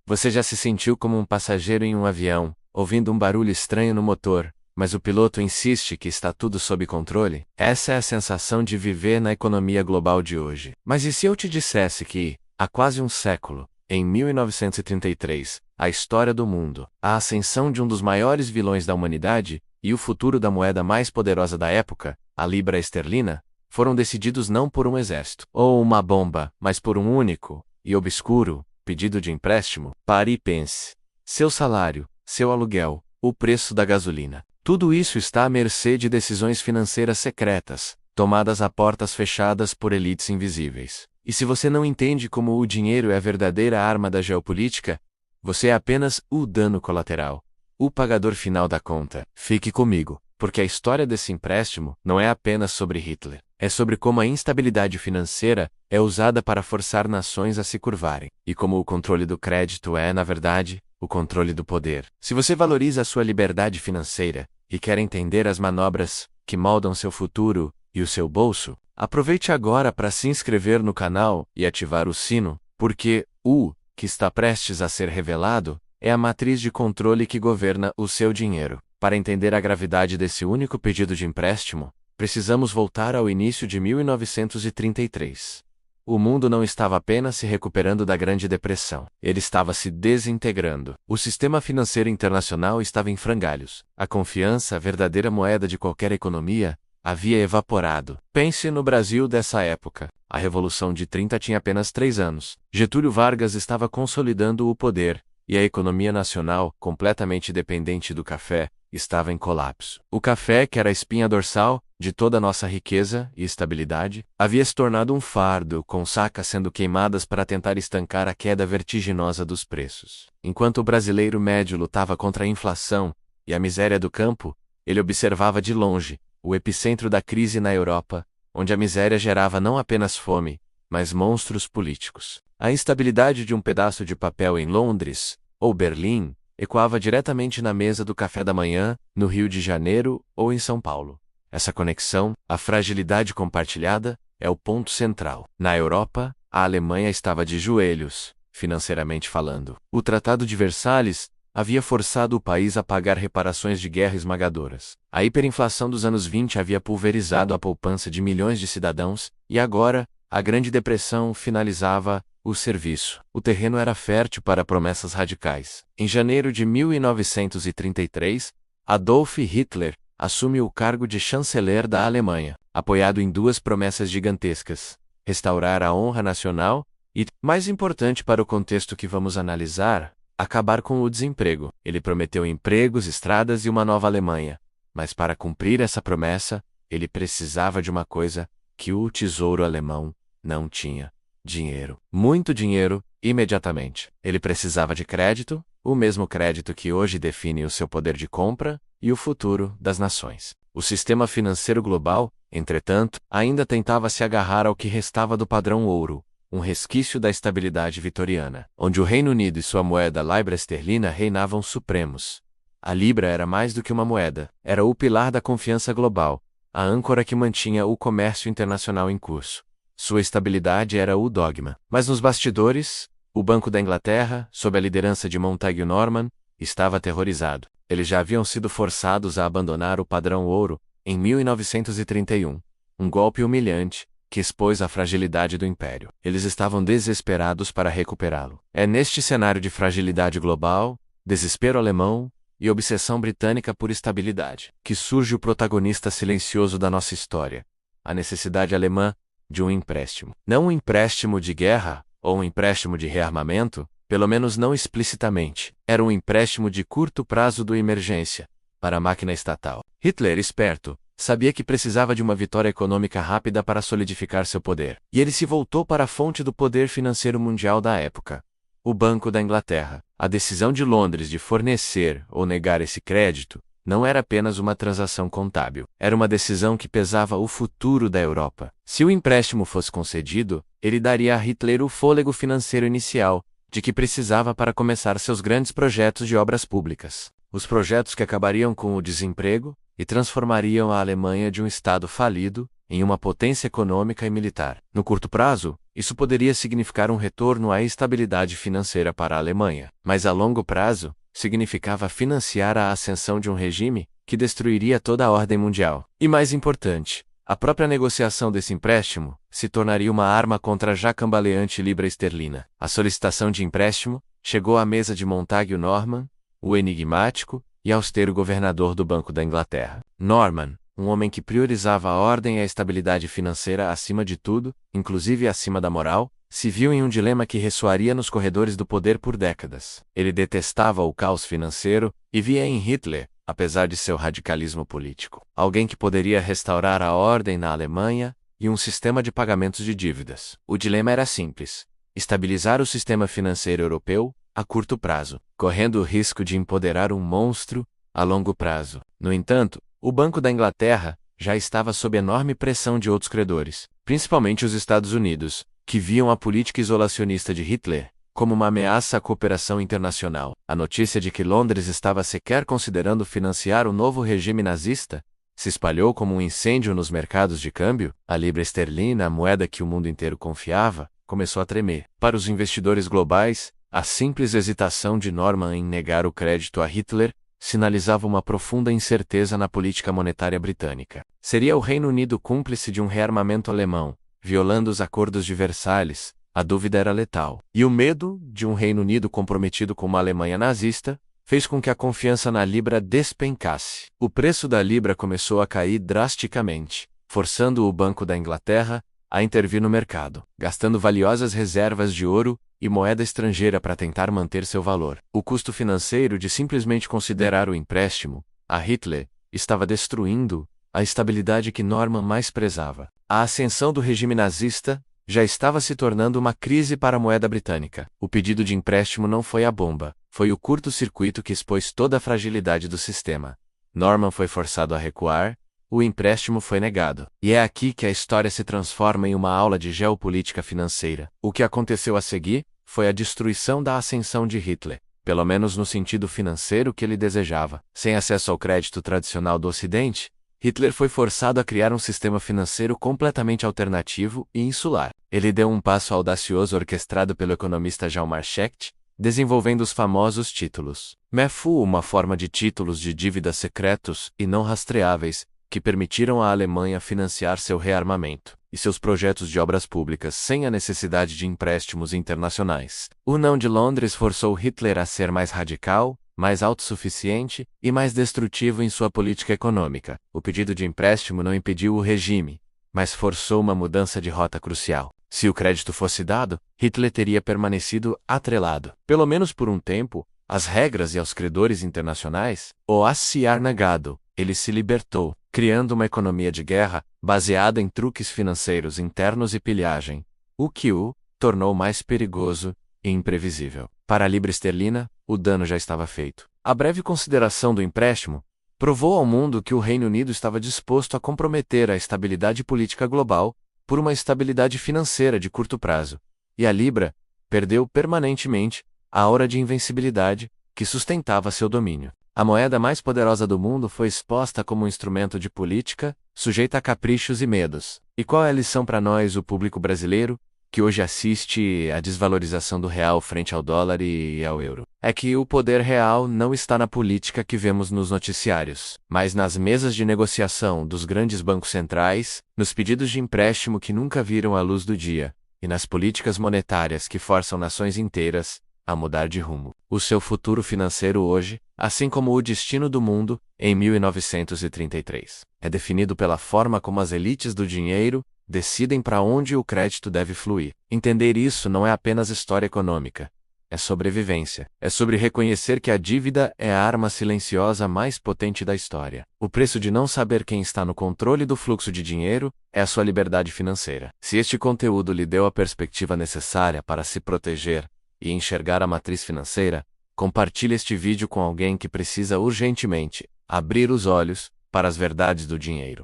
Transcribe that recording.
Você já se sentiu como um passageiro em um avião, ouvindo um barulho estranho no motor, mas o piloto insiste que está tudo sob controle? Essa é a sensação de viver na economia global de hoje. Mas e se eu te dissesse que, há quase um século, em 1933, a história do mundo, a ascensão de um dos maiores vilões da humanidade e o futuro da moeda mais poderosa da época, a libra esterlina, foram decididos não por um exército ou uma bomba, mas por um único e obscuro pedido de empréstimo? Pare e pense. Seu salário, seu aluguel, o preço da gasolina. Tudo isso está à mercê de decisões financeiras secretas, tomadas a portas fechadas por elites invisíveis. E se você não entende como o dinheiro é a verdadeira arma da geopolítica, você é apenas o dano colateral, o pagador final da conta. Fique comigo, porque a história desse empréstimo não é apenas sobre Hitler. É sobre como a instabilidade financeira é usada para forçar nações a se curvarem, e como o controle do crédito é, na verdade, o controle do poder. Se você valoriza a sua liberdade financeira e quer entender as manobras que moldam seu futuro e o seu bolso, aproveite agora para se inscrever no canal e ativar o sino, porque o que está prestes a ser revelado é a matriz de controle que governa o seu dinheiro. Para entender a gravidade desse único pedido de empréstimo, precisamos voltar ao início de 1933. O mundo não estava apenas se recuperando da Grande Depressão, ele estava se desintegrando. O sistema financeiro internacional estava em frangalhos. A confiança, a verdadeira moeda de qualquer economia, havia evaporado. Pense no Brasil dessa época. A Revolução de 30 tinha apenas 3 anos. Getúlio Vargas estava consolidando o poder, e a economia nacional, completamente dependente do café, estava em colapso. O café, que era a espinha dorsal de toda a nossa riqueza e estabilidade, havia se tornado um fardo, com sacas sendo queimadas para tentar estancar a queda vertiginosa dos preços. Enquanto o brasileiro médio lutava contra a inflação e a miséria do campo, ele observava de longe o epicentro da crise na Europa, onde a miséria gerava não apenas fome, mas monstros políticos. A instabilidade de um pedaço de papel em Londres, ou Berlim, ecoava diretamente na mesa do café da manhã, no Rio de Janeiro ou em São Paulo. Essa conexão, a fragilidade compartilhada, é o ponto central. Na Europa, a Alemanha estava de joelhos, financeiramente falando. O Tratado de Versalhes havia forçado o país a pagar reparações de guerra esmagadoras. A hiperinflação dos anos 20 havia pulverizado a poupança de milhões de cidadãos, e agora, a Grande Depressão finalizava o serviço. O terreno era fértil para promessas radicais. Em janeiro de 1933, Adolf Hitler assume o cargo de chanceler da Alemanha, apoiado em 2 promessas gigantescas: restaurar a honra nacional e, mais importante para o contexto que vamos analisar, acabar com o desemprego. Ele prometeu empregos, estradas e uma nova Alemanha. Mas para cumprir essa promessa, ele precisava de uma coisa que o tesouro alemão não tinha: dinheiro. Muito dinheiro, imediatamente. Ele precisava de crédito, o mesmo crédito que hoje define o seu poder de compra e o futuro das nações. O sistema financeiro global, entretanto, ainda tentava se agarrar ao que restava do padrão ouro, um resquício da estabilidade vitoriana, onde o Reino Unido e sua moeda libra esterlina reinavam supremos. A libra era mais do que uma moeda, era o pilar da confiança global, a âncora que mantinha o comércio internacional em curso. Sua estabilidade era o dogma. Mas nos bastidores, o Banco da Inglaterra, sob a liderança de Montague Norman, estava aterrorizado. Eles já haviam sido forçados a abandonar o padrão ouro em 1931, um golpe humilhante que expôs a fragilidade do império. Eles estavam desesperados para recuperá-lo. É neste cenário de fragilidade global, desespero alemão e obsessão britânica por estabilidade que surge o protagonista silencioso da nossa história: a necessidade alemã de um empréstimo. Não um empréstimo de guerra ou um empréstimo de rearmamento, pelo menos não explicitamente. Era um empréstimo de curto prazo do emergência, para a máquina estatal. Hitler, esperto, sabia que precisava de uma vitória econômica rápida para solidificar seu poder. E ele se voltou para a fonte do poder financeiro mundial da época: o Banco da Inglaterra. A decisão de Londres de fornecer ou negar esse crédito não era apenas uma transação contábil. Era uma decisão que pesava o futuro da Europa. Se o empréstimo fosse concedido, ele daria a Hitler o fôlego financeiro inicial, de que precisava para começar seus grandes projetos de obras públicas. Os projetos que acabariam com o desemprego e transformariam a Alemanha de um estado falido em uma potência econômica e militar. No curto prazo, isso poderia significar um retorno à estabilidade financeira para a Alemanha, mas a longo prazo, significava financiar a ascensão de um regime que destruiria toda a ordem mundial. E mais importante, a própria negociação desse empréstimo se tornaria uma arma contra a já cambaleante libra esterlina. A solicitação de empréstimo chegou à mesa de Montague Norman, o enigmático e austero governador do Banco da Inglaterra. Norman, um homem que priorizava a ordem e a estabilidade financeira acima de tudo, inclusive acima da moral, se viu em um dilema que ressoaria nos corredores do poder por décadas. Ele detestava o caos financeiro e via em Hitler, apesar de seu radicalismo político, alguém que poderia restaurar a ordem na Alemanha e um sistema de pagamentos de dívidas. O dilema era simples: estabilizar o sistema financeiro europeu a curto prazo, correndo o risco de empoderar um monstro a longo prazo. No entanto, o Banco da Inglaterra já estava sob enorme pressão de outros credores, principalmente os Estados Unidos, que viam a política isolacionista de Hitler como uma ameaça à cooperação internacional. A notícia de que Londres estava sequer considerando financiar o novo regime nazista se espalhou como um incêndio nos mercados de câmbio. A libra esterlina, a moeda que o mundo inteiro confiava, começou a tremer. Para os investidores globais, a simples hesitação de Norman em negar o crédito a Hitler sinalizava uma profunda incerteza na política monetária britânica. Seria o Reino Unido cúmplice de um rearmamento alemão, violando os acordos de Versalhes? A dúvida era letal. E o medo de um Reino Unido comprometido com uma Alemanha nazista fez com que a confiança na libra despencasse. O preço da libra começou a cair drasticamente, forçando o Banco da Inglaterra a intervir no mercado, gastando valiosas reservas de ouro e moeda estrangeira para tentar manter seu valor. O custo financeiro de simplesmente considerar o empréstimo a Hitler estava destruindo a estabilidade que Norman mais prezava. A ascensão do regime nazista já estava se tornando uma crise para a moeda britânica. O pedido de empréstimo não foi a bomba, foi o curto-circuito que expôs toda a fragilidade do sistema. Norman foi forçado a recuar, o empréstimo foi negado. E é aqui que a história se transforma em uma aula de geopolítica financeira. O que aconteceu a seguir foi a destruição da ascensão de Hitler, pelo menos no sentido financeiro que ele desejava. Sem acesso ao crédito tradicional do Ocidente, Hitler foi forçado a criar um sistema financeiro completamente alternativo e insular. Ele deu um passo audacioso orquestrado pelo economista Jean Marchetti, desenvolvendo os famosos títulos MEFU, uma forma de títulos de dívida secretos e não rastreáveis, que permitiram à Alemanha financiar seu rearmamento e seus projetos de obras públicas sem a necessidade de empréstimos internacionais. O não de Londres forçou Hitler a ser mais radical, mais autossuficiente e mais destrutivo em sua política econômica. O pedido de empréstimo não impediu o regime, mas forçou uma mudança de rota crucial. Se o crédito fosse dado, Hitler teria permanecido atrelado, pelo menos por um tempo, às regras e aos credores internacionais. Ou a se negado, ele se libertou, criando uma economia de guerra baseada em truques financeiros internos e pilhagem, o que o tornou mais perigoso e imprevisível. Para a libra esterlina, o dano já estava feito. A breve consideração do empréstimo provou ao mundo que o Reino Unido estava disposto a comprometer a estabilidade política global por uma estabilidade financeira de curto prazo, e a libra perdeu permanentemente a aura de invencibilidade que sustentava seu domínio. A moeda mais poderosa do mundo foi exposta como um instrumento de política, sujeita a caprichos e medos. E qual é a lição para nós, o público brasileiro, que hoje assiste à desvalorização do real frente ao dólar e ao euro? É que o poder real não está na política que vemos nos noticiários, mas nas mesas de negociação dos grandes bancos centrais, nos pedidos de empréstimo que nunca viram a luz do dia, e nas políticas monetárias que forçam nações inteiras a mudar de rumo. O seu futuro financeiro hoje, assim como o destino do mundo, em 1933, é definido pela forma como as elites do dinheiro decidem para onde o crédito deve fluir. Entender isso não é apenas história econômica. É sobrevivência. É sobre reconhecer que a dívida é a arma silenciosa mais potente da história. O preço de não saber quem está no controle do fluxo de dinheiro é a sua liberdade financeira. Se este conteúdo lhe deu a perspectiva necessária para se proteger e enxergar a matriz financeira, compartilhe este vídeo com alguém que precisa urgentemente abrir os olhos para as verdades do dinheiro.